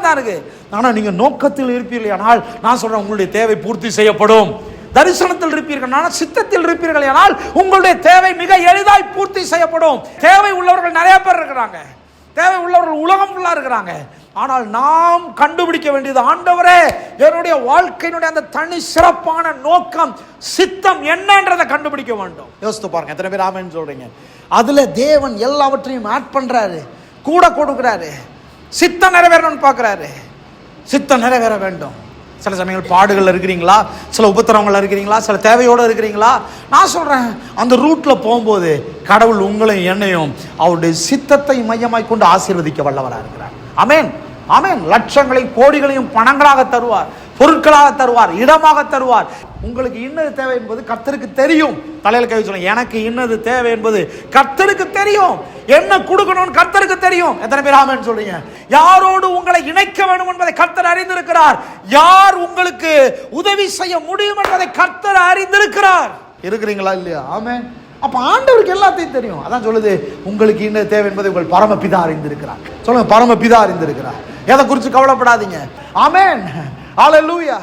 தான் இருக்கு. ஆனா நீங்க நோக்கத்தில் இருப்பீர்கள் ஆனால் நான் சொல்றேன், உங்களுடைய தேவை பூர்த்தி செய்யப்படும். தரிசனத்தில் இருப்பீர்கள், சித்தத்தில் இருப்பீர்கள் ஆனால் உங்களுடைய தேவை மிக எளிதாய் பூர்த்தி செய்யப்படும். தேவை உள்ளவர்கள் நிறைய பேர் இருக்கிறாங்க, தேவை உள்ளவர்கள் உலகம் ஃபுல்லா இருக்கிறாங்க. ஆனால் நாம் கண்டுபிடிக்க வேண்டியது, ஆண்டவரே என்னுடைய வாழ்க்கையினுடைய அந்த தனி சிறப்பான நோக்கம் சித்தம் என்னன்றதை கண்டுபிடிக்க வேண்டும். யோசித்து பாருங்க, எத்தனை பேர் ஆமென் சொல்றீங்க? அதுல தேவன் எல்லாவற்றையும் ஆட் பண்றாரு, கூட கொடுக்கிறாரு. சித்தம் நிறைவேறணும்னு பார்க்கிறாரு. சித்தம் நிறைவேற வேண்டும். சில சமயங்கள் பாடுகள் இருக்கிறீங்களா, சில உபத்திரவங்கள் இருக்கிறீங்களா, சில தேவையோடு இருக்கிறீங்களா, நான் சொல்றேன், அந்த ரூட்ல போகும்போது கடவுள் உங்களையும் என்னையும் அவருடைய சித்தத்தை மையமாய் கொண்டு ஆசீர்வதிக்க வல்லவராக இருக்கிறார். ஆமென், ஆமென். லட்சங்களையும் கோடிகளையும் பணங்களாக தருவார், பொருட்களாக தருவார், இடமாக தருவார். உங்களுக்கு இன்னது தேவை என்பது கர்த்தருக்கு தெரியும். தலையில கை சொல்லுங்க, எனக்கு இன்னது தேவை என்பது கர்த்தருக்கு தெரியும். என்ன கொடுக்கணும்னு கர்த்தருக்கு தெரியும். எத்தனை பேர் ஆமென் சொல்றீங்க? யாரோடு உங்களை இணைக்க வேண்டும் என்பதை கர்த்தர் அறிந்திருக்கிறார். யார் உங்களுக்கு உதவி செய்ய முடியும் என்பதை கர்த்தர் அறிந்திருக்கிறார். இருக்கிறீங்களா இல்லையா? ஆமென். அப்ப ஆண்டவருக்கு எல்லாத்தையும் தெரியும். அதான் சொல்லுது, உங்களுக்கு என்ன தேவை என்பதை உங்கள் பரமபிதா அறிந்திருக்கிறார். சொல்லுங்க, பரமபிதா அறிந்திருக்கிறார். எதை குறித்து கவலைப்படாதீங்க. ஆமென், ஹல்லேலூயா.